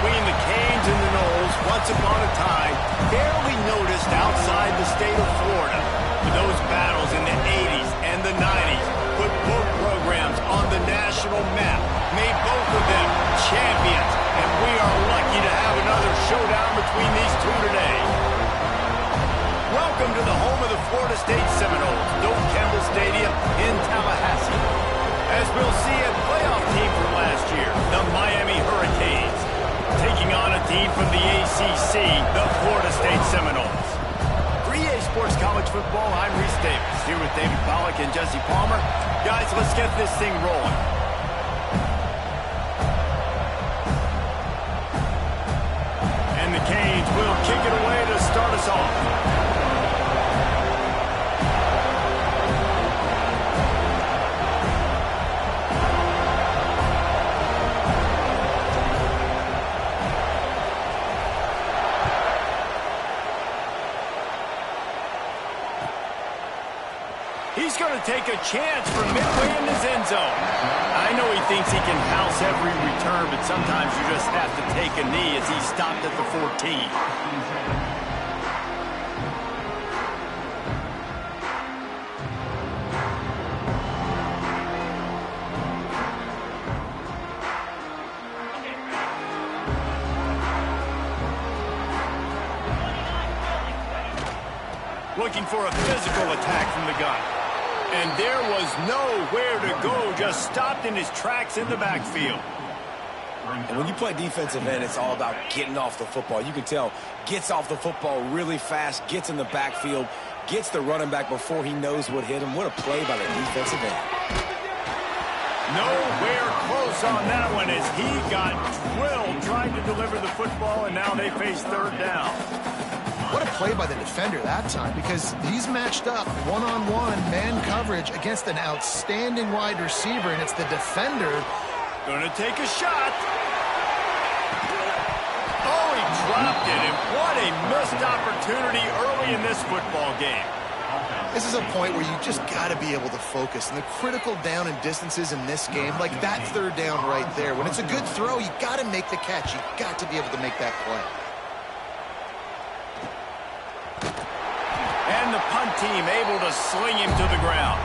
between the Canes and the Noles, once upon a time, barely noticed outside the state of Florida. But those battles in the 80s and the 90s put both programs on the national map, made both of them champions, and we are lucky to have another showdown between these two today. Welcome to the home of the Florida State Seminoles, Doak Campbell Stadium in Tallahassee. As we'll see, a playoff team from last year, the Miami Hurricanes, taking on a team from the ACC, the Florida State Seminoles. For EA Sports College Football, I'm Reese Davis, here with David Pollack and Jesse Palmer. Guys, let's get this thing rolling. And the Canes will kick it away to start us off. He's going to take a chance from midway in his end zone. I know he thinks he can house every return, but sometimes you just have to take a knee as he stopped at the 14. Looking for a physical attack from the gun. And there was nowhere to go, just stopped in his tracks in the backfield. And when you play defensive end, it's all about getting off the football. You can tell, gets off the football really fast, gets in the backfield, gets the running back before he knows what hit him. What a play by the defensive end. Nowhere close on that one as he got drilled trying to deliver the football, and now they face third down. What a play by the defender that time, because he's matched up one-on-one man coverage against an outstanding wide receiver, and it's the defender. Going to take a shot. Oh, he dropped it, and what a missed opportunity early in this football game. This is a point where you just got to be able to focus, and the critical down and distances in this game, like that third down right there. When it's a good throw, you got to make the catch. You got to be able to make that play. And the punt team able to sling him to the ground.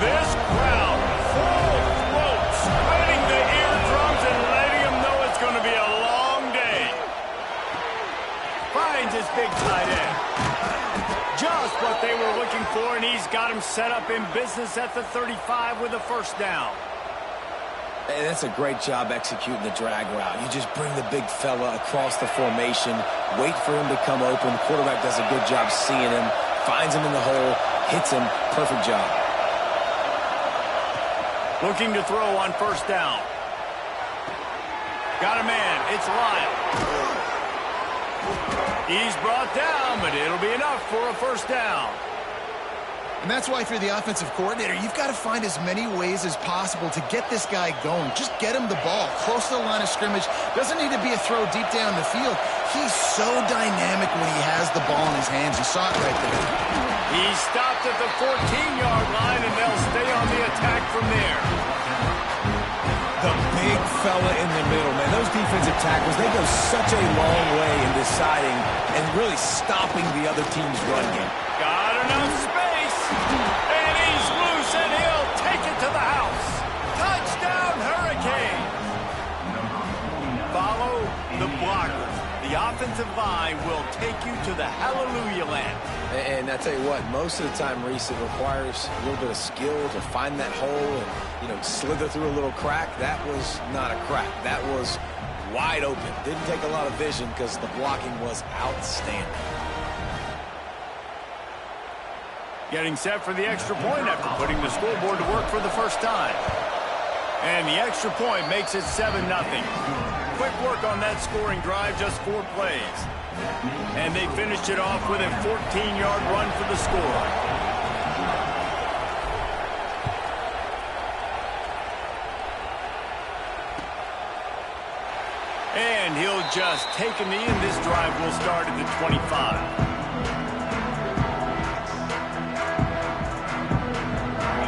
This crowd, full throat, spreading the eardrums and letting him know it's going to be a long day. Finds his big tight end. Just what they were looking for, and he's got him set up in business at the 35 with a first down. And that's a great job executing the drag route. You just bring the big fella across the formation, wait for him to come open. The quarterback does a good job seeing him, finds him in the hole, hits him. Perfect job. Looking to throw on first down. Got a man. It's Lyle. He's brought down, but it'll be enough for a first down. And that's why if you're the offensive coordinator, you've got to find as many ways as possible to get this guy going. Just get him the ball close to the line of scrimmage. Doesn't need to be a throw deep down the field. He's so dynamic when he has the ball in his hands. You saw it right there. He stopped at the 14-yard line, and they'll stay on the attack from there. The big fella in the middle, man. Those defensive tackles, they go such a long way in deciding and really stopping the other team's run game. Got enough space, and he's loose, and he'll take it to the house. Touchdown, Hurricanes. Follow the blockers. The offensive line will take you to the hallelujah land. And I tell you what, most of the time, Reese, it requires a little bit of skill to find that hole and, slither through a little crack. That was not a crack. That was wide open. Didn't take a lot of vision because the blocking was outstanding. Getting set for the extra point after putting the scoreboard to work for the first time. And the extra point makes it 7-0. Quick work on that scoring drive, just 4 plays. And they finished it off with a 14-yard run for the score. And he'll just take a knee, and this drive will start at the 25.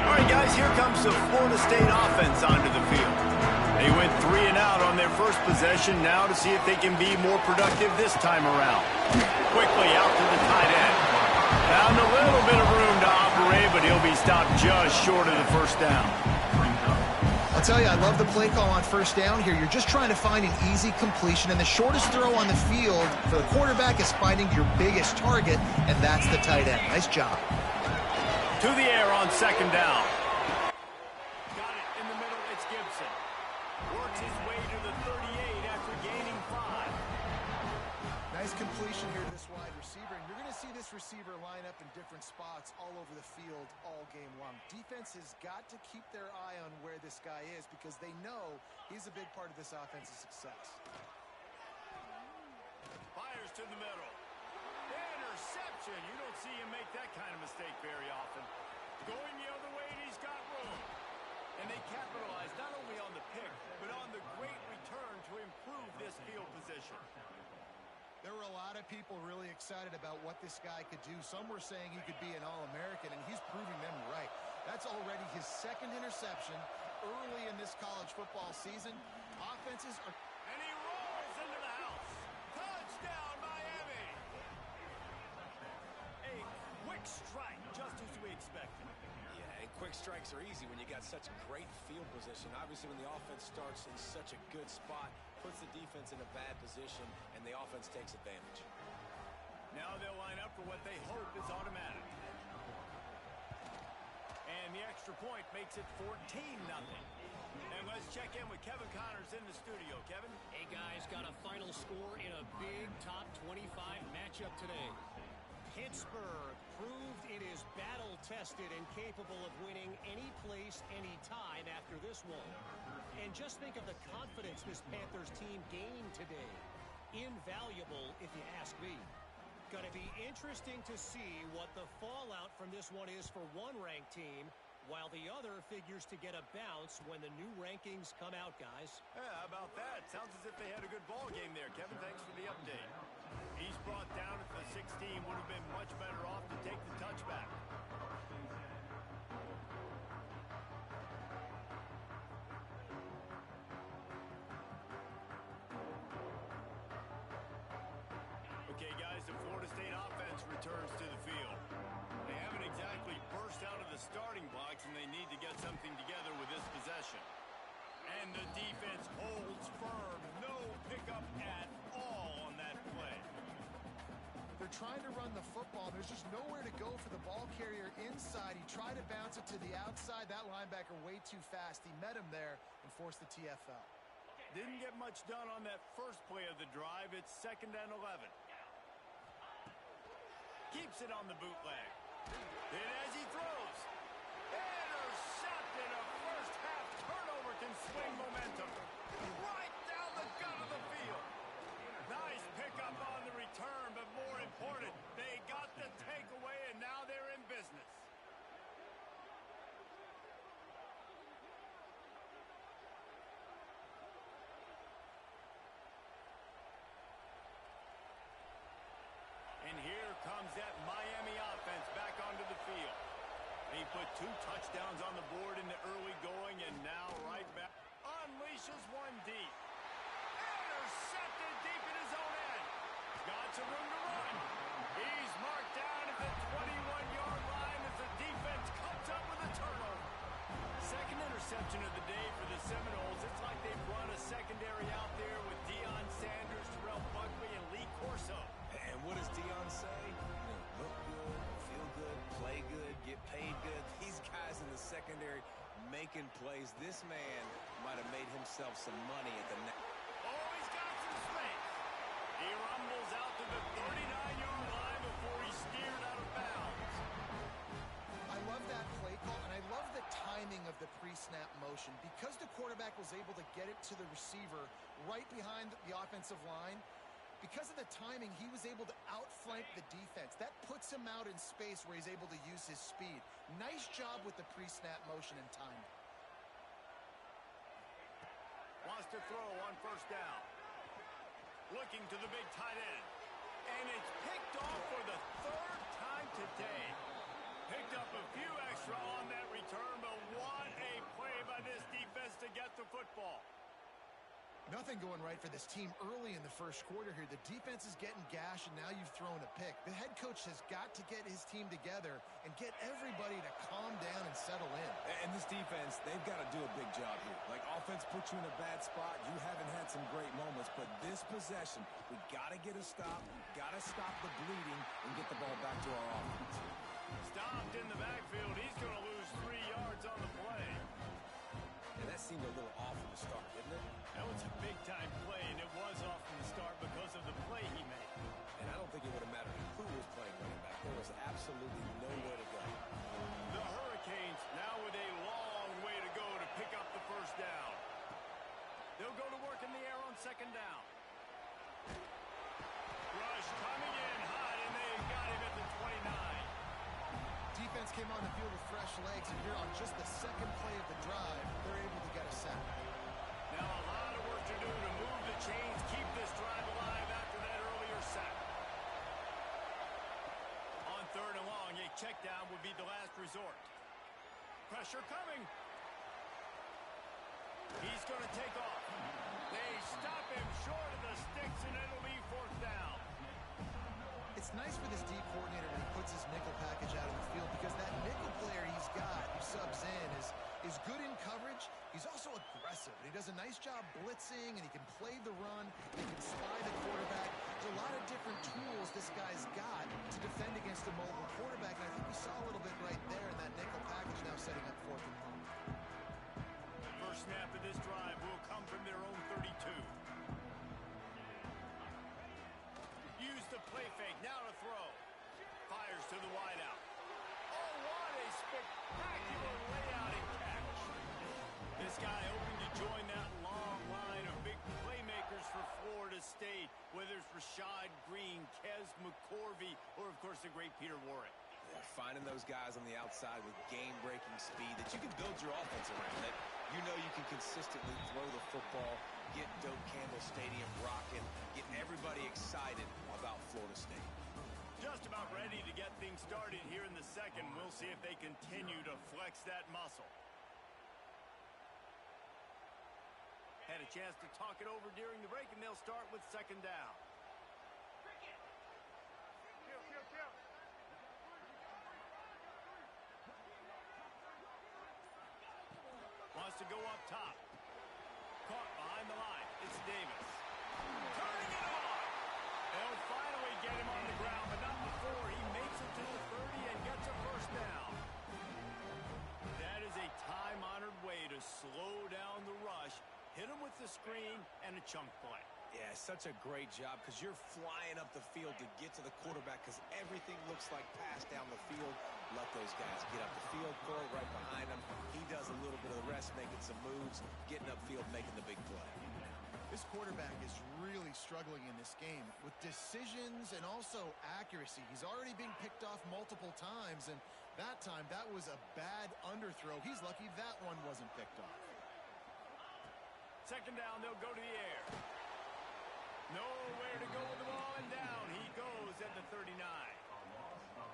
All right, guys, here comes the Florida State offense onto the field. They went 3 and out on their first possession, now to see if they can be more productive this time around. Quickly out to the tight end. Found a little bit of room to operate, but he'll be stopped just short of the first down. I'll tell you, I love the play call on first down here. You're just trying to find an easy completion, and the shortest throw on the field for the quarterback is finding your biggest target, and that's the tight end. Nice job. To the air on second down. Got it in the middle. It's Gibson. Works his way to the 38 after gaining 5. Nice completion here to this wide receiver, and you're going to see this receiver line up in different spots all over the field all game long. Defense has got to keep their eye on where this guy is because they know he's a big part of this offense's success. Fires to the middle. Interception. You don't see him make that kind of mistake very often. Going the other way, and he's got room. And they capitalize not only on the pick, but on the great return to improve this field position. There were a lot of people really excited about what this guy could do. Some were saying he could be an All-American, and he's proving them right. That's already his second interception early in this college football season. Offenses are... And he rolls into the house. Touchdown, Miami! A quick strike, just as we expected. Yeah, and quick strikes are easy when you got such great field position. Obviously, when the offense starts in such a good spot, puts the defense in a bad position, and the offense takes advantage. Now they'll line up for what they hope is automatic. And the extra point makes it 14-0. And let's check in with Kevin Connors in the studio. Kevin? Hey, guys, got a final score in a big top 25 matchup today. Pittsburgh proved it is battle-tested and capable of winning any place, any time after this one. And just think of the confidence this Panthers team gained today. Invaluable, if you ask me. Going to be interesting to see what the fallout from this one is for one ranked team, while the other figures to get a bounce when the new rankings come out, guys. Yeah, how about that? Sounds as if they had a good ball game there. Kevin, thanks for the update. He's brought down at the 16. Would have been much better off to take the touchback. Okay, guys, the Florida State offense returns to the field. They haven't exactly burst out of the starting blocks, and they need to get something together with this possession. And the defense holds firm. No pickup at all on that play. They're trying to run the football. There's just nowhere to go for the ball carrier inside. He tried to bounce it to the outside. That linebacker way too fast. He met him there and forced the TFL. Didn't get much done on that first play of the drive. It's 2nd and 11. Keeps it on the bootleg. And as he throws, intercepted. A first-half turnover can swing momentum. Right down the gut of the field. Nice pickup on the return, but more important, they got the takeaway, and now they're in business. And here comes that Miami offense back onto the field. He put 2 touchdowns on the board in the early going, and now right back. Unleashes one deep. Intercepted deep in his own end. Got some room to run. He's marked down at the 21-yard line as the defense comes up with a turnover. Second interception of the day for the Seminoles. It's like they've run a secondary out there with Deion Sanders, Terrell Buckley, and Lee Corso. And what does Deion say? Look good, feel good, play good, get paid good. These guys in the secondary making plays. This man might have made himself some money at the net. Oh, he's got some space. He rumbles out to the 39-yard line before he's steered out of bounds. I love that play call, and I love the timing of the pre-snap motion. Because the quarterback was able to get it to the receiver right behind the offensive line, because of the timing, he was able to outflank the defense. That puts him out in space where he's able to use his speed. Nice job with the pre-snap motion and timing. Wants to throw on first down. looking to the big tight end. And it's picked off for the third time today. Picked up a few extra on that return, but what a play by this defense to get the football. Nothing going right for this team early in the first quarter here. The defense is getting gashed, and now you've thrown a pick. The head coach has got to get his team together and get everybody to calm down and settle in. And this defense, they've got to do a big job here. Like, offense put you in a bad spot. You haven't had some great moments, but this possession, we got to get a stop. Got to stop the bleeding and get the ball back to our offense. Stopped in the backfield. He's going to lose 3 yards on the play. And that seemed a little off from the start, didn't it? That was a big-time play, and it was off from the start because of the play he made. And I don't think it would have mattered who was playing running back. There was absolutely nowhere to go. The Hurricanes now with a long way to go to pick up the first down. They'll go to work in the air on second down. Rush coming in hot, and they got him at the 29. Defense came on the field with fresh legs, and here on just the second play of the drive, they're able to get a sack. Now a lot of work to do to move the chains, keep this drive alive after that earlier sack. On third and long, a check down would be the last resort. Pressure coming. He's going to take off. They stop him short of the sticks, and it'll be fourth down. It's nice for this D coordinator when he puts his nickel package out in the field, because that nickel player he's got, who subs in, is good in coverage. He's also aggressive, and he does a nice job blitzing, and he can play the run. He can spy the quarterback. There's a lot of different tools this guy's got to defend against a mobile quarterback, and I think we saw a little bit right there in that nickel package now setting up fourth and long. First snap of this drive will come from their own 32. Use the play fake, now to throw. Fires to the wideout. Oh, what a spectacular layout and catch. This guy hoping to join that long line of big playmakers for Florida State, whether it's Rashad Green, Kez McCorvey, or, of course, the great Peter Warrick. Yeah, finding those guys on the outside with game-breaking speed that you can build your offense around, that you know you can consistently throw the football, get Doak Campbell Stadium rocking, get everybody excited about Florida State. Just about ready to get things started here in the second. We'll see if they continue to flex that muscle. Had a chance to talk it over during the break, and they'll start with second down. Wants to go up top. Caught behind the line. It's Davis. Turning it on. They'll finally get him on the ground, but not before he makes it to the 30 and gets a first down. That is a time-honored way to slow down the rush, hit him with the screen, and a chunk play. Yeah, such a great job, because you're flying up the field to get to the quarterback, because everything looks like pass down the field. Let those guys get up the field, throw it right behind him. He does a little bit of the rest, making some moves, getting upfield, making the big play. This quarterback is really struggling in this game with decisions and also accuracy. He's already been picked off multiple times, and that time, that was a bad underthrow. He's lucky that one wasn't picked off. Second down, they'll go to the air. Nowhere to go with the ball, and down he goes at the 39.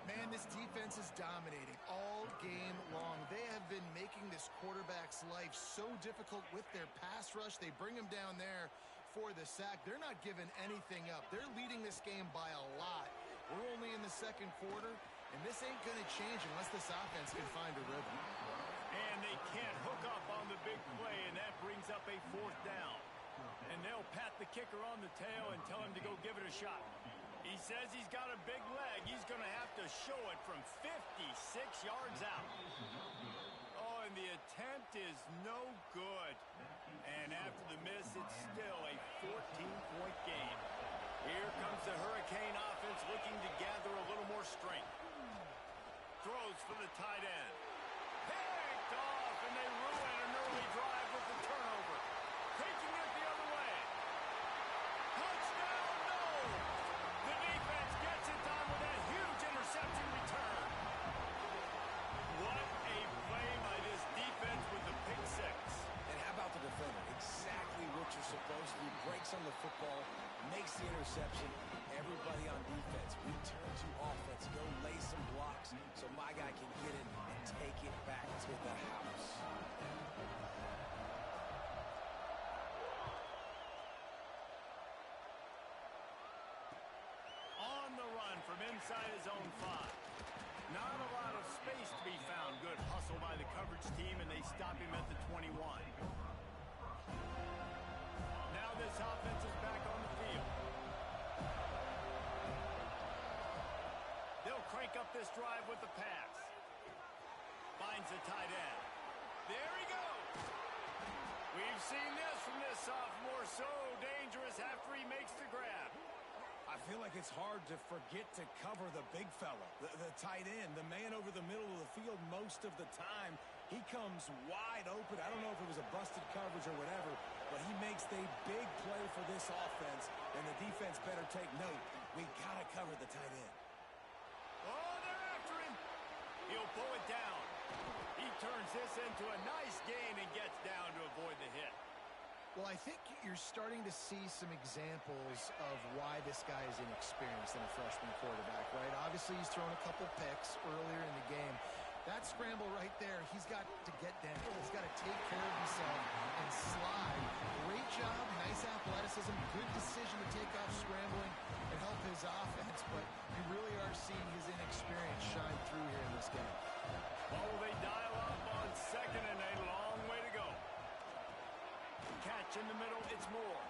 Man, this defense is dominating all game long. They have been making this quarterback's life so difficult with their pass rush. They bring him down there for the sack. They're not giving anything up. They're leading this game by a lot. We're only in the second quarter, and this ain't going to change unless this offense can find a rhythm. And they can't hook up on the big play, and that brings up a fourth down. And they'll pat the kicker on the tail and tell him to go give it a shot. He says he's got a big leg. He's going to have to show it from 56 yards out. Oh, and the attempt is no good. And after the miss, it's still a 14-point game. Here comes the Hurricane offense looking to gather a little more strength. Throws for the tight end. Picked off, and they ruin an early drive with the turnover. Taking it the other way. Touchdown, no! The defense gets it done with that huge interception return. What a play by this defense with the pick six. And how about the defender? Exactly what you're supposed to do. Break checks on the football, makes the interception. Everybody on defense, return to offense, go lay some blocks so my guy can get it and take it back to the house. On the run from inside his own 5. Not a lot of space to be found. Good hustle by the coverage team, and they stop him at the 21. Now this offense is back on the field. They'll crank up this drive with the pass. Finds the tight end. There he goes. We've seen this from this sophomore. So dangerous after he makes the grab. I feel like it's hard to forget to cover the big fella, the tight end, the man over the middle of the field most of the time. He comes wide open. I don't know if it was a busted coverage or whatever, but he makes the big play for this offense, and the defense better take note. We got to cover the tight end. Oh, they're after him. He'll pull it down. He turns this into a nice gain and gets down to avoid the hit. Well, I think you're starting to see some examples of why this guy is inexperienced in a freshman quarterback, right? Obviously, he's thrown a couple picks earlier in the game. That scramble right there, he's got to get down. He's got to take care of himself and slide. Great job, nice athleticism, good decision to take off scrambling and help his offense, but you really are seeing his inexperience shine through here in this game. Oh, they dial up on second and a long way to go. Catch in the middle, it's Moore.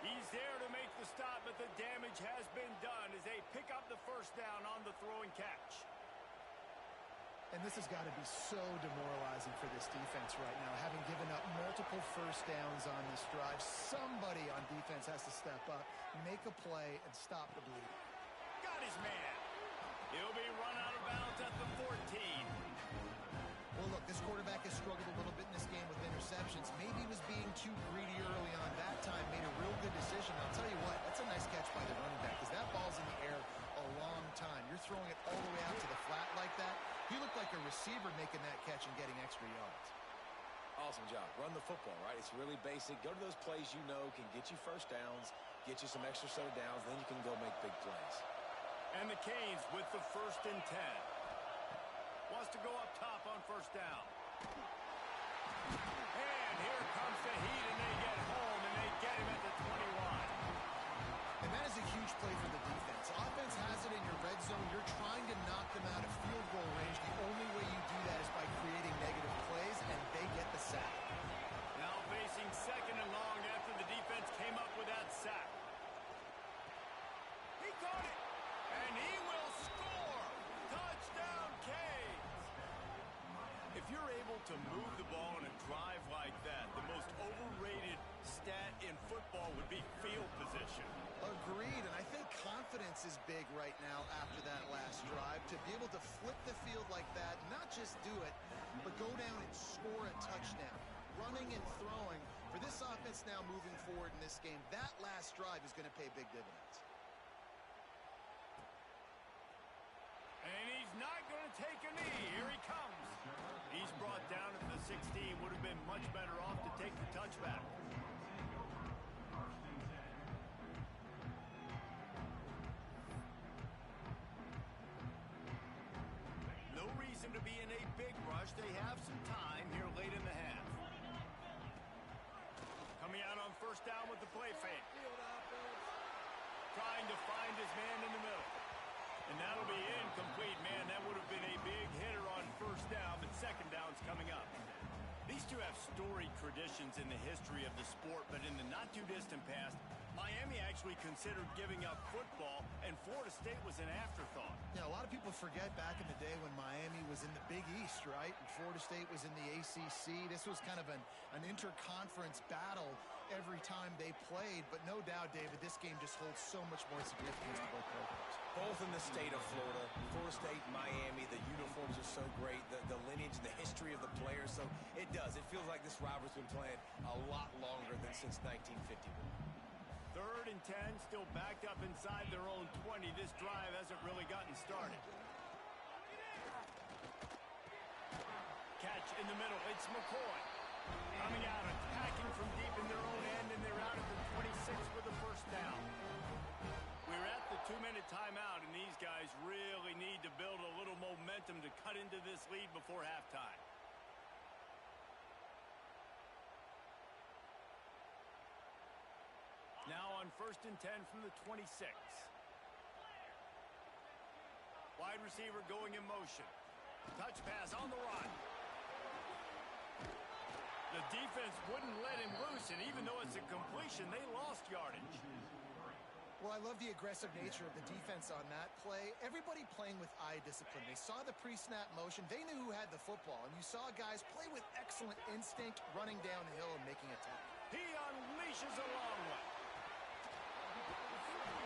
He's there to make the stop, but the damage has been done as they pick up the first down on the throw and catch. And this has got to be so demoralizing for this defense right now, having given up multiple first downs on this drive. Somebody on defense has to step up, make a play, and stop the bleed. Got his man. He'll be run out of bounds at the 14. Well, look, this quarterback has struggled a little bit in this game with interceptions. Maybe he was being too greedy early on. That time made a real good decision. I'll tell you what, that's a nice catch by the running back because that ball's in the air a long time. You're throwing it all the way out to the flat like that. He looked like a receiver making that catch and getting extra yards. Awesome job. Run the football, right? It's really basic. Go to those plays you know can get you first downs, get you some extra set of downs, then you can go make big plays. And the Canes with the 1st and 10. Wants to go up top on first down. And here comes the heat, and they get home, and they get him at the 21. And that is a huge play for the defense. Offense has it in your red zone. You're trying to knock them out of field goal range. The only way you do that is by creating negative plays, and they get the sack. Now facing second and long after the defense came up with that sack. He caught it, and he will score. Touchdown, Canes. If you're able to move the ball in a drive like that, the most overrated stat in football would be field position. Agreed, and I think confidence is big right now after that last drive. To be able to flip the field like that, not just do it, but go down and score a touchdown. Running and throwing. For this offense now moving forward in this game, that last drive is going to pay big dividends. And he's not going to take a knee. Here he comes. He's brought down at the 16. Would have been much better off to take the touchback. No reason to be in a big rush. They have some time here late in the half. Coming out on first down with the play fake. Trying to find his man in the middle. And that'll be incomplete, man. That would have been a big hitter on first down, but second down's coming up. These two have storied traditions in the history of the sport, but in the not-too-distant past, Miami actually considered giving up football, and Florida State was an afterthought. Yeah, a lot of people forget back in the day when Miami was in the Big East, right? And Florida State was in the ACC. This was kind of an interconference battle every time they played. But no doubt, David, this game just holds so much more significance to both programs. Both in the state of Florida. Florida State, Miami, the uniforms are so great. The lineage and the history of the players. So it does. It feels like this rivalry's been playing a lot longer than since 1951. 3rd and 10, still backed up inside their own 20. This drive hasn't really gotten started. Catch in the middle. It's McCoy. Coming out, attacking from deep in their own end, and they're out at the 26 for the first down. We're at the 2-minute timeout, and these guys really need to build a little momentum to cut into this lead before halftime. Now on 1st and 10 from the 26. Wide receiver going in motion. Touch pass on the run. The defense wouldn't let him loose, and even though it's a completion, they lost yardage. Well, I love the aggressive nature of the defense on that play. Everybody playing with eye discipline. They saw the pre-snap motion. They knew who had the football, and you saw guys play with excellent instinct, running downhill and making a tackle. He unleashes a long one.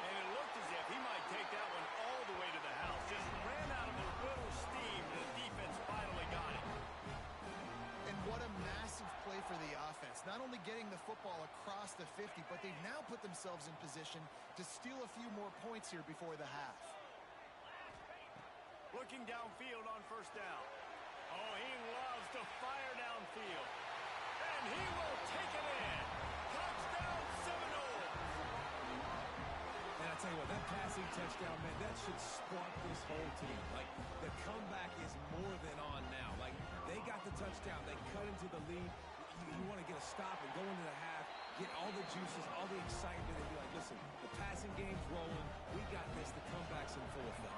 And it looked as if he might take that one all the way to the house. Just ran out of a little steam, and the defense finally got it. And what a massive play for the offense. Not only getting the football across the 50, but they've now put themselves in position to steal a few more points here before the half. Looking downfield on 1st down. Oh, he loves to fire downfield. And he will take it in. Touchdown, Seminoles. And I tell you what, that passing touchdown, man, that should spark this whole team. Like, the comeback is more than on now. Like, they got the touchdown. They cut into the lead. You want to get a stop and go into the half, get all the juices, all the excitement, and be like, listen, the passing game's rolling. We got this. The comeback's in full effect.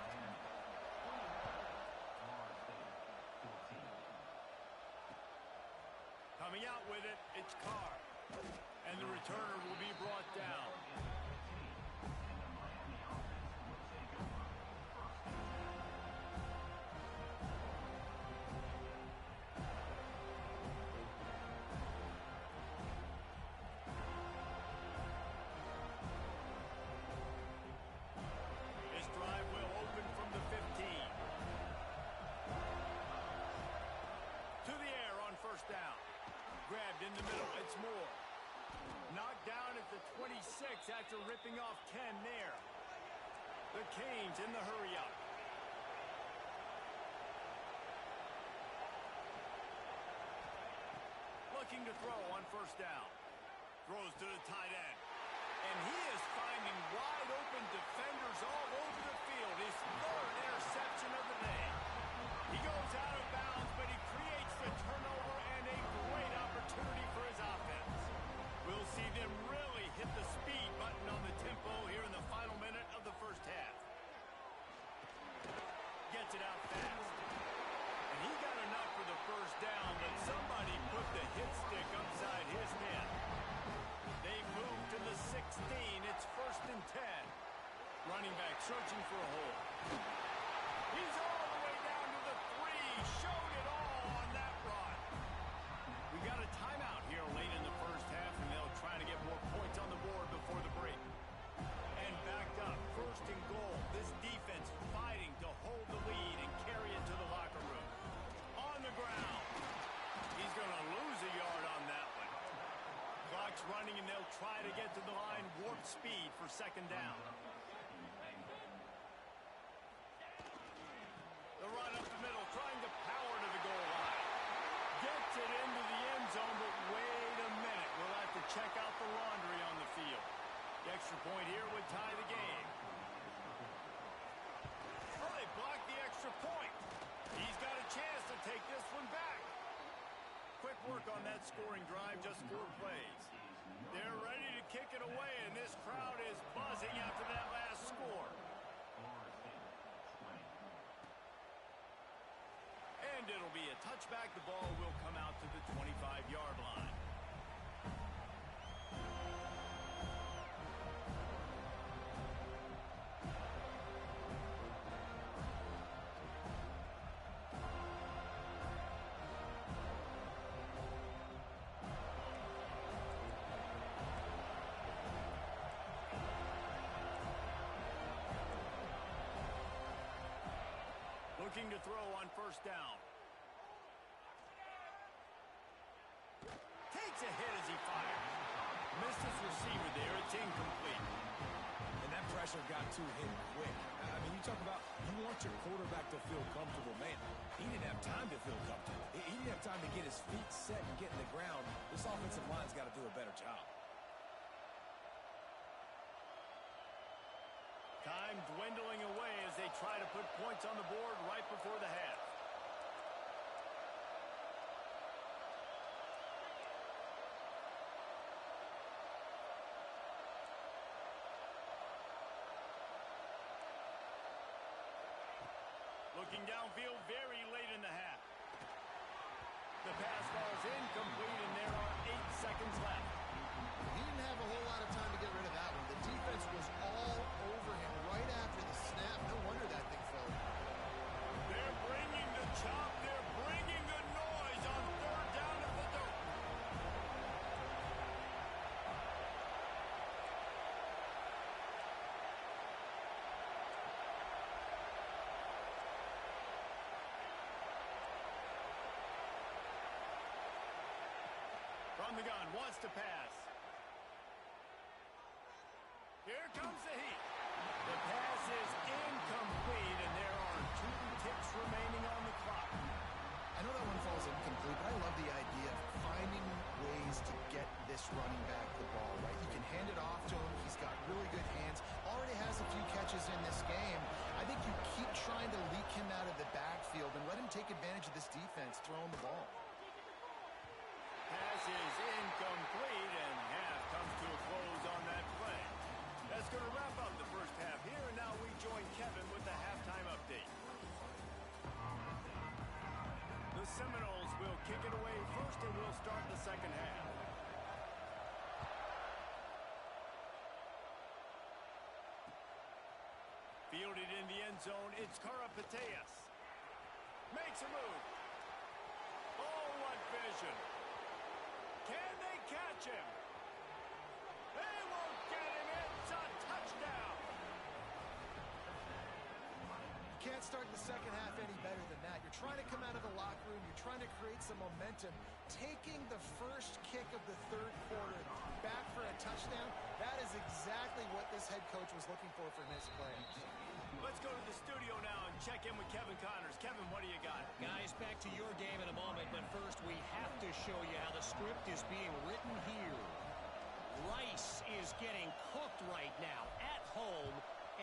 Coming out with it, it's Carr. And the returner will be brought down. This drive will open from the 15. To the air on 1st down. Grabbed in the middle, it's Moore. Knocked down at the 26 after ripping off 10 there. The Canes in the hurry-up. Looking to throw on 1st down. Throws to the tight end. And he is finding wide-open defenders all over the field. His 3rd interception of the day. He goes out of bounds, but he creates the turnover and a great opportunity for his offense. We'll see them really hit the speed button on the tempo here in the final minute of the 1st half. Gets it out fast. And he got enough for the 1st down, but somebody put the hit stick upside his head. They move to the 16. It's 1st and 10. Running back searching for a hole. He's all the way down to the 3. Showed it all on that run. We got a timeout here late in the 1st half, and they'll try to get more points on the board before the break. And backed up, 1st and goal. This defense fighting to hold the lead and carry it to the locker room. On the ground. He's going to lose a yard on that one. Clock's running, and they'll try to get to the line warp speed for 2nd down. The run up the middle, trying to power to the goal line. Gets it into the end zone, but wait a minute. We'll have to check out the laundry on the field. The extra point here would tie the game. Oh, they blocked the extra point. He's got a chance to take this one back. Quick work on that scoring drive, just 4 plays. They're ready to kick it away, and this crowd is buzzing after that last score. And it'll be a touchback. The ball will come out to the 25-yard line. Looking to throw on 1st down. Takes a hit as he fires. Missed his receiver there. It's incomplete. And that pressure got to him quick. I mean, you talk about, you want want your quarterback to feel comfortable. Man, he didn't have time to feel comfortable. He didn't have time to get his feet set and get in the ground. This offensive line's got to do a better job. Time dwindling away as they try to put points on the board right before the half. Looking downfield very late in the half. The pass falls incomplete, and there are 8 seconds left. He didn't have a whole lot of time to get rid of that one. The defense was all over him right after the snap. No wonder that thing fell. They're bringing the chop. They're bringing the noise on 3rd down at the dirt. From the gun, wants to pass. Here comes the heat. The pass is incomplete, and there are 2 ticks remaining on the clock. I know that one falls incomplete, but I love the idea of finding ways to get this running back the ball, right? You can hand it off to him. He's got really good hands. Already has a few catches in this game. I think you keep trying to leak him out of the backfield and let him take advantage of this defense throwing the ball. Pass is incomplete, and half comes to a close on that play. That's going to wrap up the first half here, and now we join Kevin with the halftime update. The Seminoles will kick it away first, and we'll start the second half. Fielded in the end zone, it's Karapateas. Makes a move. Oh, what vision. Can they catch him? They won't get him. It's a touchdown. You can't start the second half any better than that. You're trying to come out of the locker room. You're trying to create some momentum. Taking the first kick of the 3rd quarter back for a touchdown, that is exactly what this head coach was looking for from his players. Let's go to the studio now and check in with Kevin Connors. Kevin, what do you got? Guys, back to your game in a moment, but first we have to show you how the script is being written here. Rice is getting cooked right now at home,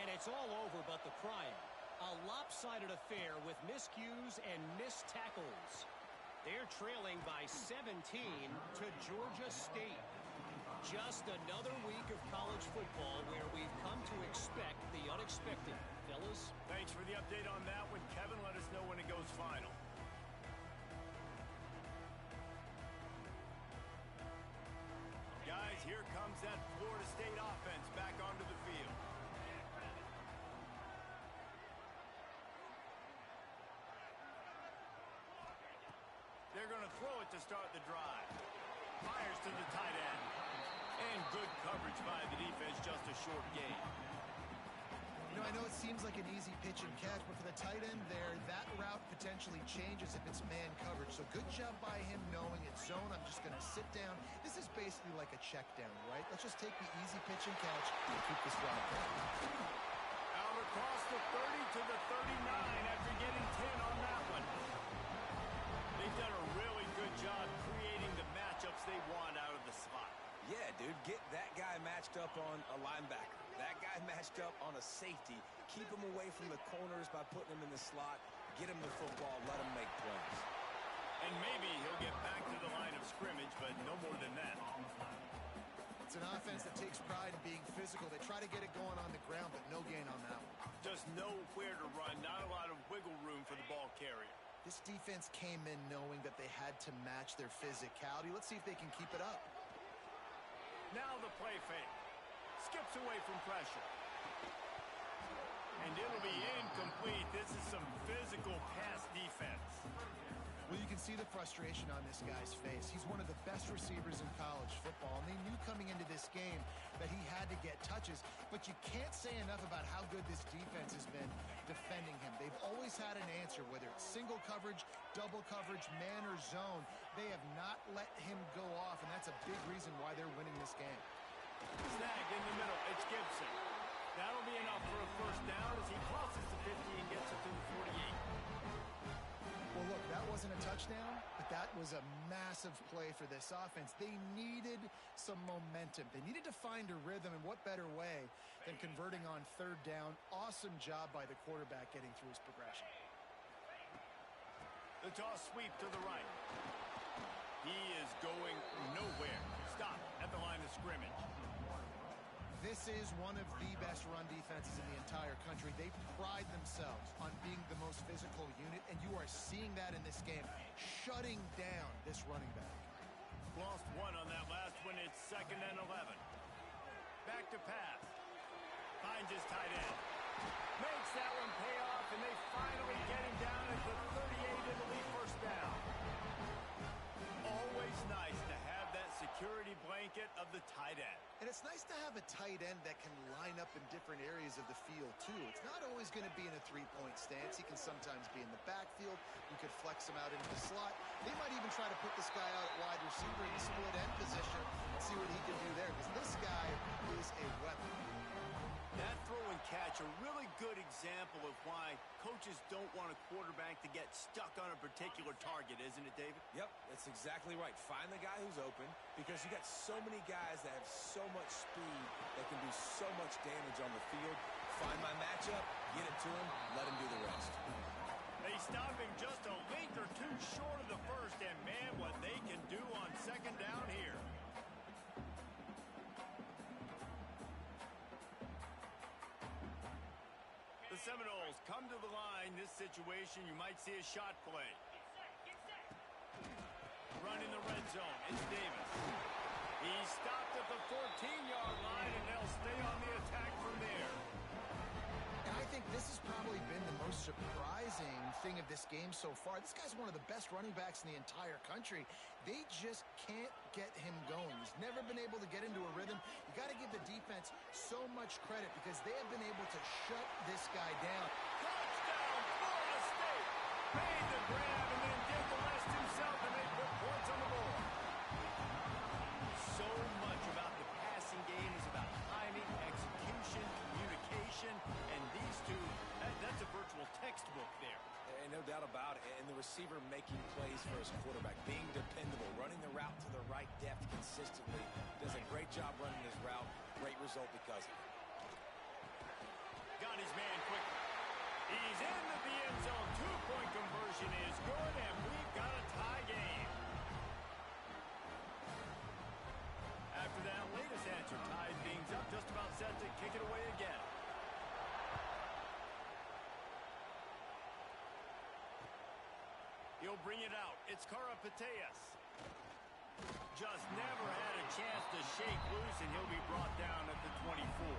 and it's all over but the crying. A lopsided affair with miscues and missed tackles. They're trailing by 17 to Georgia State. Just another week of college football where we've come to expect the unexpected. Fellas? Thanks for the update on that one, Kevin. Let us know when it goes final. Guys, here comes that Florida State offense back onto the field. They're going to throw it to start the drive. Fires to the tight end. And good coverage by the defense, just a short gain. You know, I know it seems like an easy pitch and catch, but for the tight end there, that route potentially changes if it's man coverage. So good job by him knowing it's zone. I'm just going to sit down. This is basically like a check down, right? Let's just take the easy pitch and catch and keep this drive going. Out across the 30 to the 39 after getting 10 on that one. They've done a really good job creating the matchups they want out of the slot. Yeah, dude, get that guy matched up on a linebacker. That guy matched up on a safety. Keep him away from the corners by putting him in the slot. Get him the football. Let him make plays. And maybe he'll get back to the line of scrimmage, but no more than that. It's an offense that takes pride in being physical. They try to get it going on the ground, but no gain on that one. Just nowhere to run. Not a lot of wiggle room for the ball carrier. This defense came in knowing that they had to match their physicality. Let's see if they can keep it up. Now the play fake. Skips away from pressure. And it'll be incomplete. This is some physical pass defense. Well, you can see the frustration on this guy's face. He's one of the best receivers in college football, and they knew coming into this game that he had to get touches, but you can't say enough about how good this defense has been defending him. They've always had an answer, whether it's single coverage, double coverage, man or zone. They have not let him go off, and that's a big reason why they're winning this game. Snag in the middle. It's Gibson. That'll be enough for a first down as he crosses the 50 and gets it to was a massive play for this offense. They needed some momentum. They needed to find a rhythm, and what better way than converting on third down. Awesome job by the quarterback getting through his progression. The toss sweep to the right. He is going nowhere. Stop at the line of scrimmage. This is one of the best run defenses in the entire country. They pride themselves on being the most physical unit, and you are seeing that in this game, shutting down this running back. Lost one on that last one. It's 2nd and 11. Back to pass. Finds his tight end. Makes that one pay off, and they finally get him down at the 38 in the lead first down. Always nice to have that security blanket of the tight end. And it's nice to have a tight end that can line up in different areas of the field, too. It's not always going to be in a three-point stance. He can sometimes be in the backfield. You could flex him out into the slot. They might even try to put this guy out at wide receiver in the split end position and see what he can do there, because this guy is a weapon. That throw and catch, a really good example of why coaches don't want a quarterback to get stuck on a particular target, isn't it, David? Yep, that's exactly right. Find the guy who's open, because you got so many guys that have so much speed that can do so much damage on the field. Find my matchup, get it to him, let him do the rest. They stop him just a length or two short of the first, and man, what they can do on 2nd down here. The Seminoles come to the line. This situation, you might see a shot play. Run in the red zone. It's Davis. He's stopped at the 14-yard line, and they'll stay on the attack from there. And I think this has probably been the most surprising thing of this game so far. This guy's one of the best running backs in the entire country. They just can't get him going. He's never been able to get into a rhythm. You got to give the defense so much credit because they have been able to shut this guy down. Touchdown, Florida State! Made the grab and then did the rest himself, and they put points on the board. So much about the passing game is about timing, execution, communication, and these two, that's a virtual textbook there. And no doubt about it. And the receiver making plays for his quarterback, being dependable, running the route to the right depth consistently. Does a great job running his route. Great result because of it. Got his man quickly. He's into the end zone. Two-point conversion is good, and we've got a tie game. After that latest answer tied things up, just about set to kick it away again. He'll bring it out. It's Karapateas. Just never had a chance to shake loose, and he'll be brought down at the 24.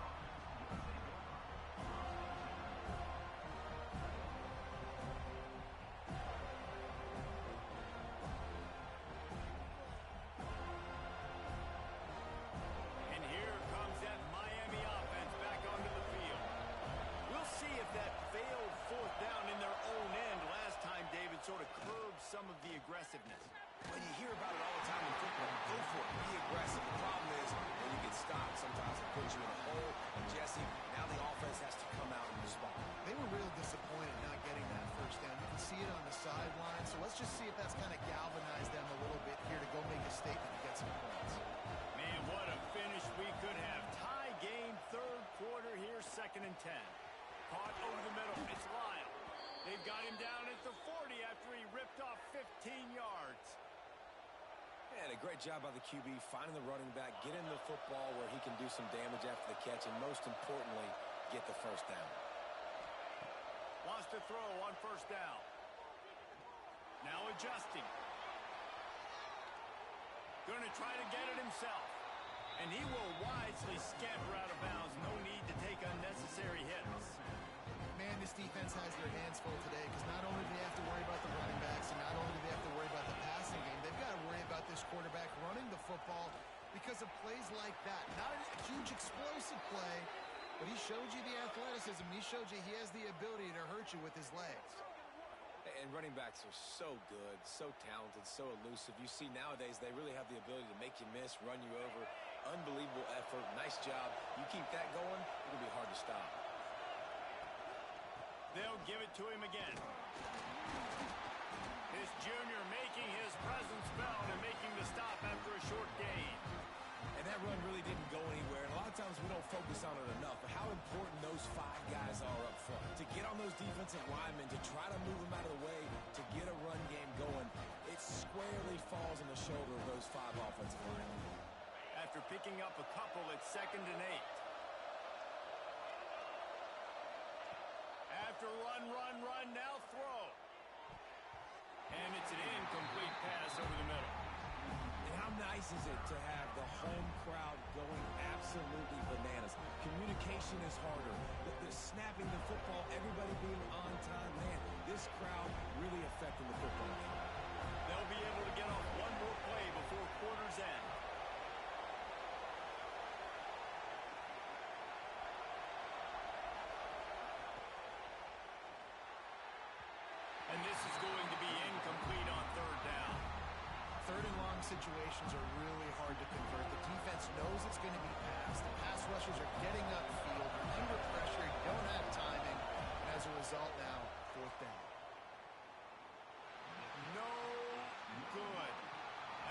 Sort of curbs some of the aggressiveness. When you hear about it all the time in football, go for it. Be aggressive. The problem is when you get stopped, sometimes it puts you in a hole. And Jesse, now the offense has to come out and respond. They were real disappointed not getting that first down. You can see it on the sideline. So let's just see if that's kind of galvanized them a little bit here to go make a statement to get some points. Man, what a finish we could have. Tie game, third quarter here, 2nd and 10. Caught over the middle. It's Lyle. They've got him down at the 40 after he ripped off 15 yards. And a great job by the QB, finding the running back, get him the football where he can do some damage after the catch, and most importantly, get the first down. Wants to throw on first down. Now adjusting. Going to try to get it himself. And he will wisely scamper out of bounds. No need to take unnecessary hits. Man, this defense has their hands full today because not only do they have to worry about the running backs and not only do they have to worry about the passing game, they've got to worry about this quarterback running the football because of plays like that. Not a huge explosive play, but he showed you the athleticism. He showed you he has the ability to hurt you with his legs. And running backs are so good, so talented, so elusive. You see nowadays they really have the ability to make you miss, run you over. Unbelievable effort. Nice job. You keep that going, it'll be hard to stop. They'll give it to him again. This junior making his presence felt and making the stop after a short gain. And that run really didn't go anywhere. And a lot of times we don't focus on it enough, but how important those 5 guys are up front. To get on those defensive linemen, to try to move them out of the way, to get a run game going, it squarely falls on the shoulder of those 5 offensive linemen. After picking up a couple, it's 2nd and 8. After run, now throw. And it's an incomplete pass over the middle. And how nice is it to have the home crowd going absolutely bananas? Communication is harder. The snapping the football, everybody being on time. Man, this crowd really affecting the football game. They'll be able to get off one more play before quarter's end. And this is going to be incomplete on 3rd down. 3rd and long situations are really hard to convert. The defense knows it's going to be passed. The pass rushers are getting upfield. You're under pressure. You don't have timing. And as a result now, 4th down. No good.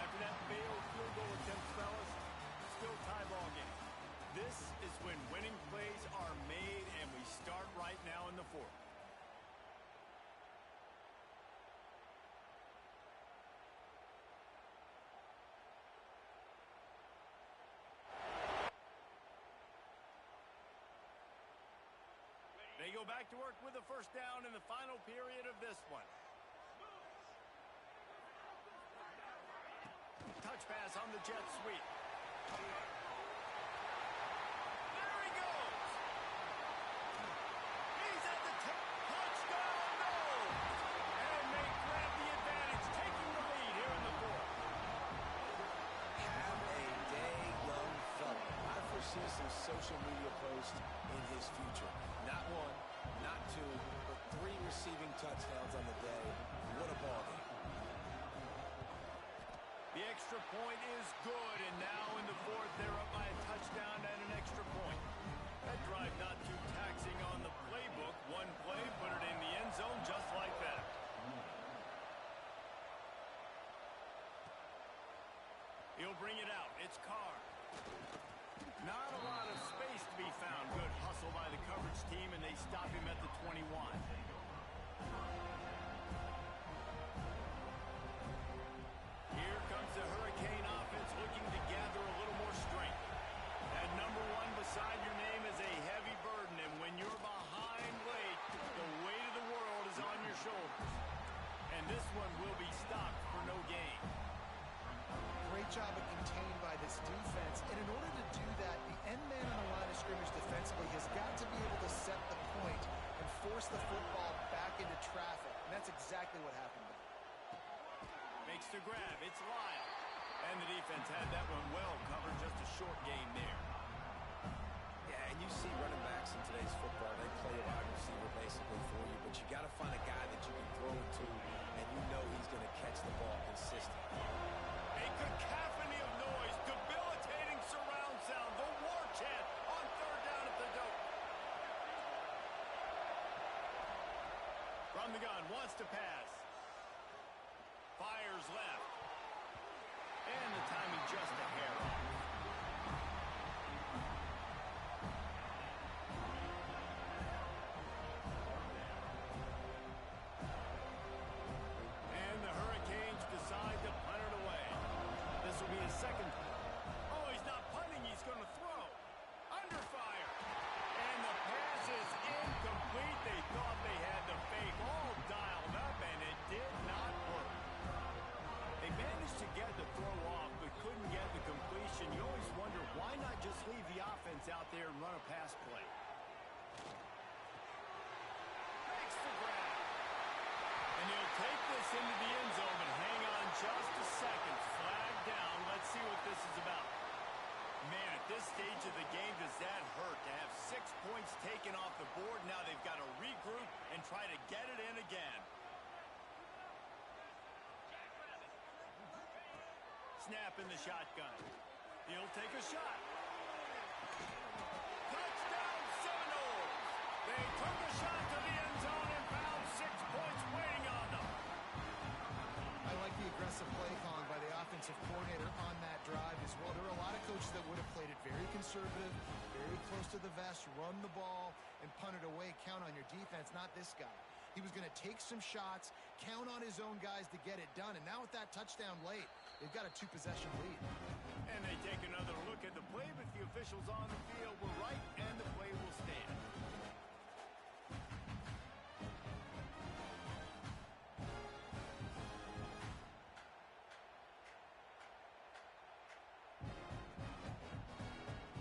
After that failed field goal attempt, fellas, still tie ball game. This is when winning plays are made, and we start right now in the 4th. They go back to work with a 1st down in the final period of this one. Touch pass on the jet sweep. There he goes. He's at the touchdown, no! And they grab the advantage, taking the lead here in the 4th. Have a day, young fella. I foresee some social media posts in his future. Not 1, not 2, but 3 receiving touchdowns on the day. What a ball game. The extra point is good, and now in the 4th, they're up by a touchdown and an extra point. That drive not too taxing on the playbook. One play, put it in the end zone just like that. He'll bring it out. It's Carr. Not a lot of space to be found. Good hustle by the coverage team, and they stop him at the 21. Here comes the Hurricane offense looking to gather a little more strength. At number 1 beside your name is a heavy burden, and when you're behind late, the weight of the world is on your shoulders. And this one will be stopped for no gain. Great job of contained by this defense. And in order to do that, the end man on the line of scrimmage defensively has got to be able to set the point and force the football back into traffic. And that's exactly what happened there. Makes the grab. It's Lyle. And the defense had that one well covered. Just a short gain there. Yeah, and you see running backs in today's football, they play a wide receiver basically for you, but you got to find a guy that you can throw it to, and you know he's going to catch the ball consistently. A cacophony of noise, debilitating surround sound, the war chant on 3rd down at the dope. From the gun, wants to pass. Fires left. And the timing just a hair off. And the Hurricanes decide to punt it away. This will be his 2nd. Oh, he's not punting, he's going to throw. Under fire. And the pass is incomplete. They thought they had the fake all dialed up, and it did not work. They managed to get the throw off, but couldn't get the completion. You always wonder, why not just leave the offense out there and run a pass play? Makes the grab. And he'll take this into the end zone, but hang on just a second. Flag down. Let's see what this is about. Man, at this stage of the game, does that hurt to have 6 points taken off the board? Now they've got to regroup and try to get it in again. Snap in the shotgun. He'll take a shot. Touchdown Seminoles! They took a shot to the end zone and found 6 points waiting on them. conservative, very close to the vest, run the ball, and punt it away. Count on your defense, not this guy. He was going to take some shots, count on his own guys to get it done. And now with that touchdown late, they've got a 2-possession lead. And they take another look at the play, but the officials on the field were right, and the play will stand.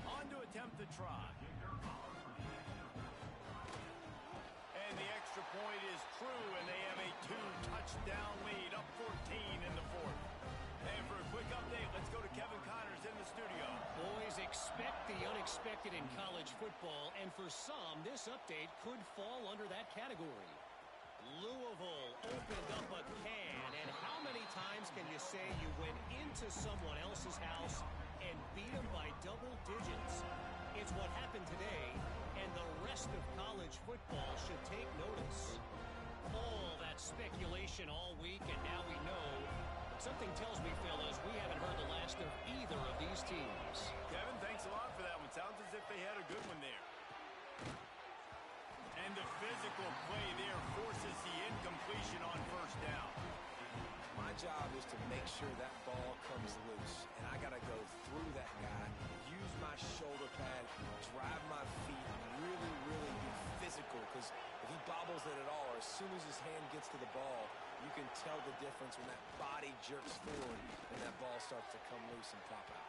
On to attempt the try. And the extra point is true, and they have a 2-touchdown lead, up 14 in the fourth. And for a quick update, let's go to Kevin Connors in the studio. Boys, expect the unexpected in college football, and for some, this update could fall under that category. Louisville opened up a can, and how many times can you say you went into someone else's house and beat them by double digits? It's what happened today, and the rest of college football should take notice. All that speculation all week, and now we know. Something tells me, fellas, we haven't heard the last of either of these teams. Kevin, thanks a lot for that one. Sounds as if they had a good one there. And the physical play there forces the incompletion on first down. My job is to make sure that ball comes loose, and I got to go through that guy, use my shoulder pad, drive my feet, really, really be physical, because if he bobbles it at all, or as soon as his hand gets to the ball, you can tell the difference when that body jerks forward and that ball starts to come loose and pop out.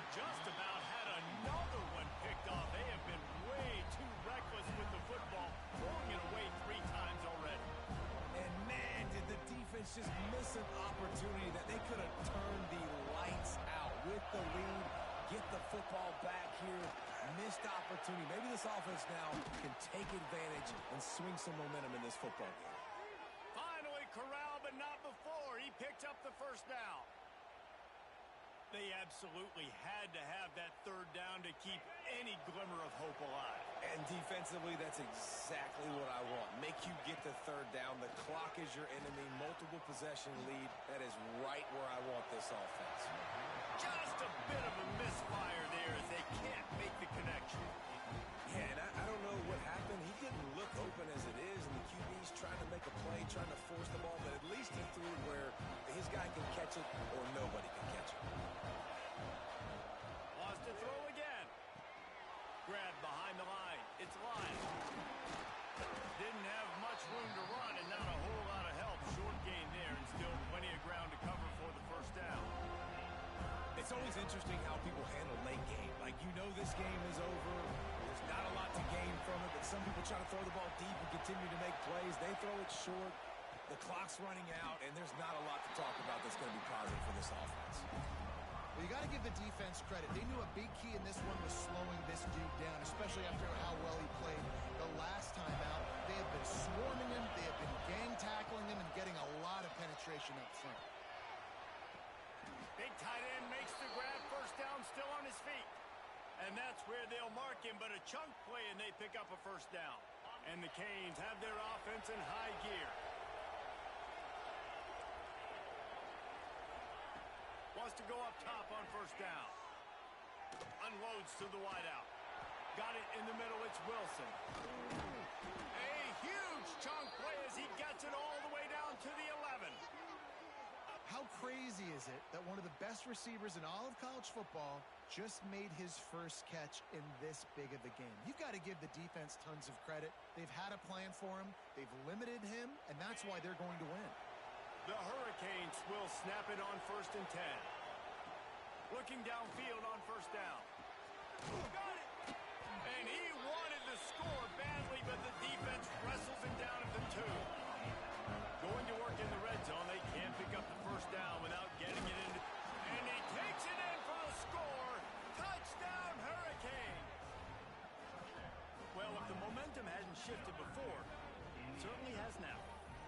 Just about had another one picked off. They have been way too reckless with the football, throwing it away 3 times already. And man, did the defense just miss an opportunity that they could have turned the lights out with the lead, get the football back here, missed opportunity. Maybe this offense now can take advantage and swing some momentum in this football game. Finally corralled, but not before. He picked up the first down. They absolutely had to have that third down to keep any glimmer of hope alive. And defensively, that's exactly what I want. Make you get the third down. The clock is your enemy. Multiple possession lead. That is right where I want this offense. Just a bit of a misfire there as they can't make the connection. Yeah, and I don't know what happened. He didn't look open as it is, and the QB's trying to make a play, trying to force the ball, but at least he threw it where his guy can catch it or nobody can catch it. Wants to throw again. Grab behind the line. It's Lyons. Didn't have much room to run and not a whole lot of help. Short gain there and still plenty of ground to cover for the first down. It's always interesting how people handle late game. Like, you know this game is over. There's not a lot to gain from it, but some people try to throw the ball deep and continue to make plays. They throw it short. The clock's running out, and there's not a lot to talk about that's going to be positive for this offense. Well, you got to give the defense credit. They knew a big key in this one was slowing this dude down, especially after how well he played the last time out. They have been swarming him. They have been gang tackling him and getting a lot of penetration up front. Big tight end makes the grab. First down, still on his feet. And that's where they'll mark him, but a chunk play, and they pick up a first down. And the Canes have their offense in high gear. Wants to go up top on first down. Unloads to the wideout. Got it in the middle. It's Wilson. A huge chunk play as he gets it all the way down to the 11. How crazy is it that one of the best receivers in all of college football just made his first catch in this big of a game? You've got to give the defense tons of credit. They've had a plan for him. They've limited him, and that's why they're going to win. The Hurricanes will snap it on 1st and 10. Looking downfield on first down. Got it! And he wanted to score badly, but the defense wrestles him down at the 2. Going to work in the red zone. They can't pick up the first down without getting it in. And he takes it in for the score. Touchdown, Hurricane. Well, if the momentum hadn't shifted before, it certainly has now.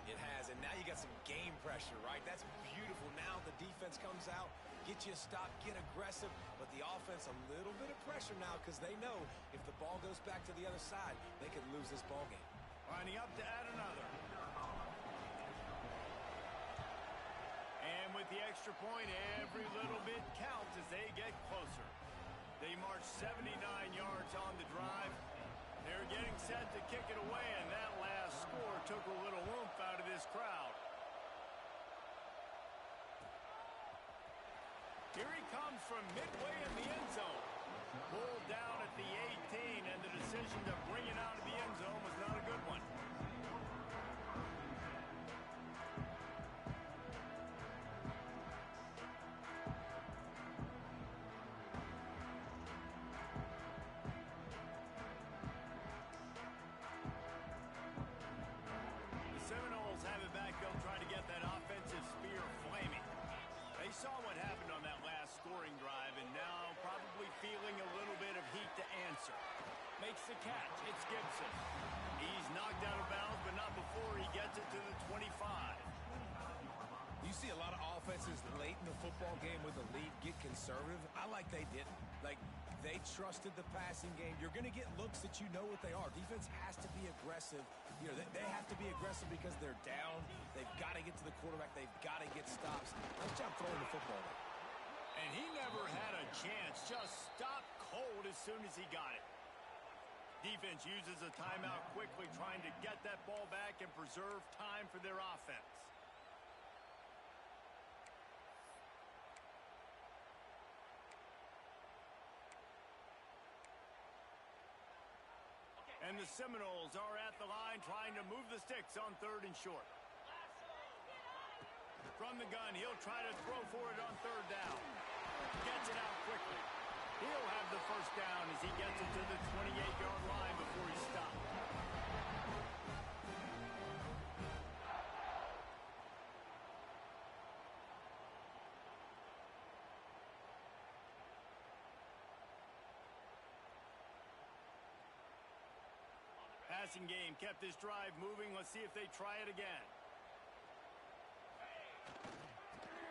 It has, and now you got some game pressure, right? That's beautiful. Now the defense comes out, get you a stop, get aggressive, but the offense a little bit of pressure now because they know if the ball goes back to the other side, they could lose this ball game. Lining up to add another. And with the extra point, every little bit counts as they get closer. They marched 79 yards on the drive. They're getting set to kick it away, and that last score took a little oomph out of this crowd. Here he comes from midway in the end zone. Pulled down at the 18, and the decision to bring it out of the end zone was not a good one. Seminoles have it back. They'll try to get that offensive spear flaming. They saw what happened on that last scoring drive, and now probably feeling a little bit of heat to answer. Makes the catch. It's Gibson. He's knocked out of bounds, but not before he gets it to the 25. You see a lot of offenses late in the football game with a lead get conservative. I like they didn't. Like, they trusted the passing game. You're going to get looks that you know what they are. Defense has to be aggressive. You know, they have to be aggressive because they're down. They've got to get to the quarterback. They've got to get stops. Nice job throwing the football there. And he never had a chance. Just stopped cold as soon as he got it. Defense uses a timeout quickly, trying to get that ball back and preserve time for their offense. And the Seminoles are at the line trying to move the sticks on 3rd and short. From the gun, he'll try to throw for it on 3rd down. Gets it out quickly. He'll have the first down as he gets it to the 28-yard line before he stops. Passing game kept this drive moving. Let's see if they try it again.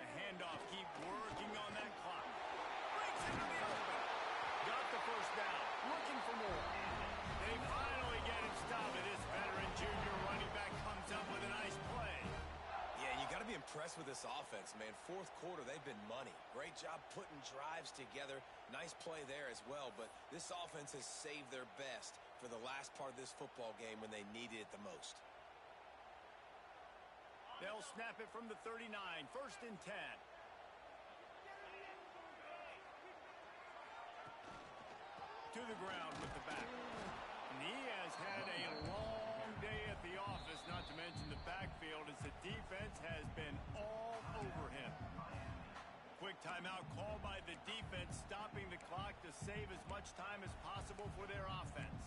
The handoff, keep working on that clock. Breaks into the open. Got the first down. Looking for more. They finally get him stopped. This veteran junior running back comes up with a nice play. Yeah, you got to be impressed with this offense, man. 4th quarter, they've been money. Great job putting drives together. Nice play there as well, but this offense has saved their best for the last part of this football game when they needed it the most. They'll snap it from the 39, 1st and 10. To the ground with the back. And he has had a long day at the office, not to mention the backfield, as the defense has been all over him. Quick timeout called by the defense, stopping the clock to save as much time as possible for their offense.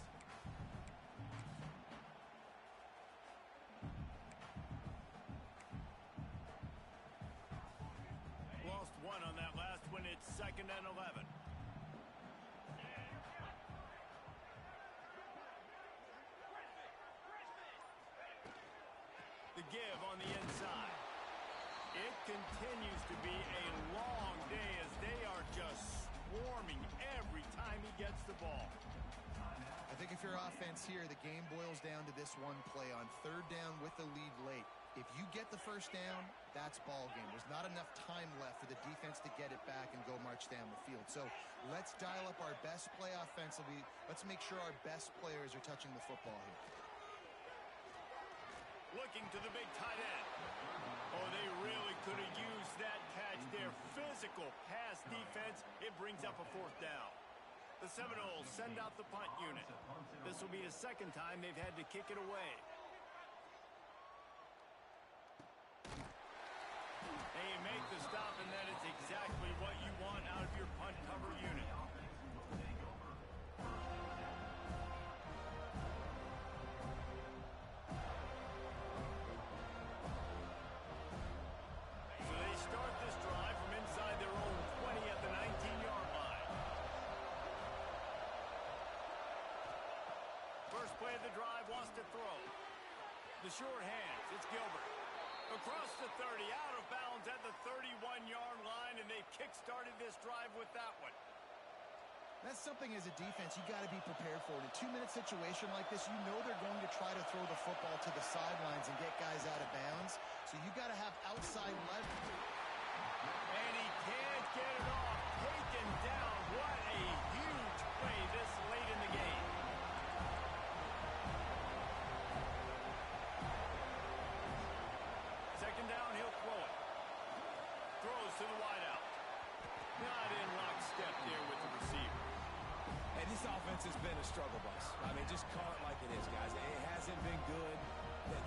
Lost one on that last one. It's 2nd and 11. The give on the inside. It continues to be a long day as they are just swarming every time he gets the ball. I think if you're offense here, the game boils down to this one play on 3rd down with the lead late. If you get the first down, that's ball game. There's not enough time left for the defense to get it back and go march down the field. So let's dial up our best play offensively. Let's make sure our best players are touching the football here. Looking to the big tight end. Oh, they really could have used that catch there. Physical pass defense. It brings up a 4th down. The Seminoles send out the punt unit. This will be the 2nd time they've had to kick it away. They make the stop, and that is exactly what you want out of your punt cover unit. Start this drive from inside their own 20 at the 19-yard line. First play of the drive, wants to throw. The short hands, it's Gilbert. Across the 30, out of bounds at the 31-yard line, and they've kick-started this drive with that one. That's something as a defense you got to be prepared for. In a 2-minute situation like this, you know they're going to try to throw the football to the sidelines and get guys out of bounds. So you got to have outside leverage. And he can't get it off. Taken down. What a huge play this late in the game. Second down, he'll throw it. Throws to the wideout. Not in lockstep there with the receiver. And this offense has been a struggle bus. I mean, just call it like it is, guys. It hasn't been good,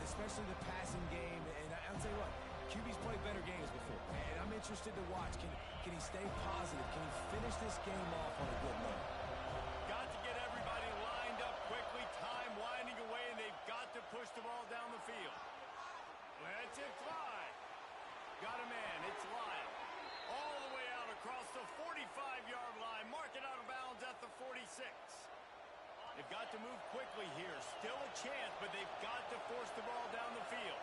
especially the passing game. And I'll tell you what, QB's played better games before. And I'm interested to watch. Can he stay positive? Can he finish this game off on a good note? Got to get everybody lined up quickly. Time winding away, and they've got to push the ball down the field. Let's it fly. Got a man. It's live. All the way out across the 45-yard line. Mark it out of bounds at the 46. They've got to move quickly here. Still a chance, but they've got to force the ball down the field.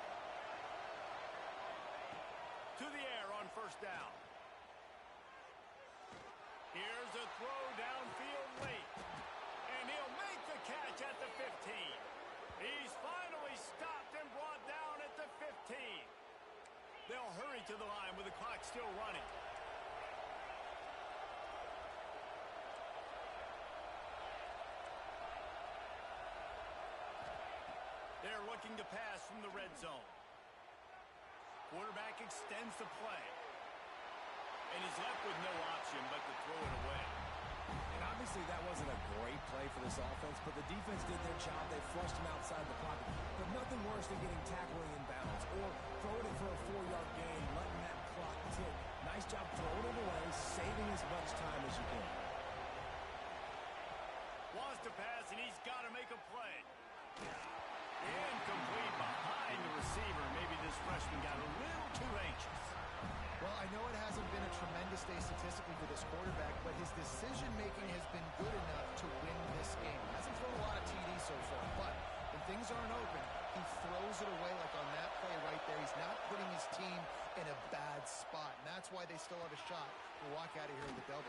To the air on first down. Here's a throw downfield late. And he'll make the catch at the 15. He's finally stopped and brought down at the 15. They'll hurry to the line with the clock still running. They're looking to pass from the red zone. Quarterback extends the play. And he's left with no option but to throw it away. And obviously that wasn't a great play for this offense, but the defense did their job. They flushed him outside the pocket. But nothing worse than getting tackled in bounds or throwing it for a 4-yard gain, letting that clock tick. Nice job throwing it away, saving as much time as you can. Wants to pass, and he's got to make a play. Incomplete behind the receiver. Maybe this freshman got a little too anxious. Well, I know it hasn't been a tremendous day statistically for this quarterback, but his decision-making has been good enough to win this game. Hasn't thrown a lot of TDs so far, but when things aren't open, he throws it away like on that play right there. He's not putting his team in a bad spot, and that's why they still have a shot to walk out of here with a W.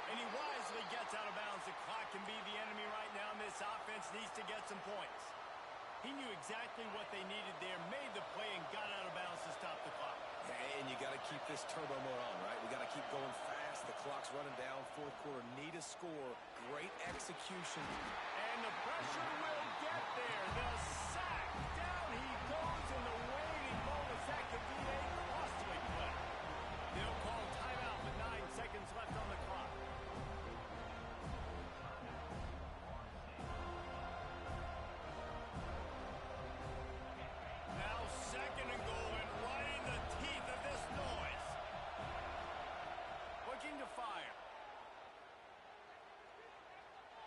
And he wisely gets out of bounds. The clock can be the enemy right now, and this offense needs to get some points. He knew exactly what they needed there, made the play, and got out of bounds to stop the clock. And you got to keep this turbo mode on, right? We got to keep going fast. The clock's running down. Fourth quarter, need a score. Great execution. And the pressure will get there. The sack. Down he goes in the waiting moments. That could be a costly play. They'll call timeout with 9 seconds left on the clock. Now second and goal, and right in the teeth of this noise. Looking to fire.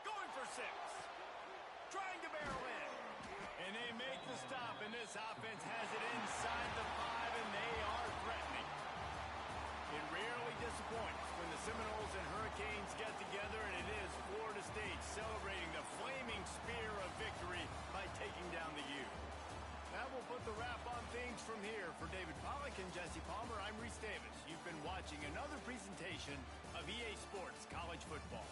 Going for 6. Trying to barrel in. And they make the stop, and this offense has it inside the 5, and they are threatening. It rarely disappoints when the Seminoles and Hurricanes get together, and it is Florida State celebrating the flaming spear of victory by taking down the U. That will put the wrap on things from here. For David Pollack and Jesse Palmer, I'm Reese Davis. You've been watching another presentation of EA Sports College Football.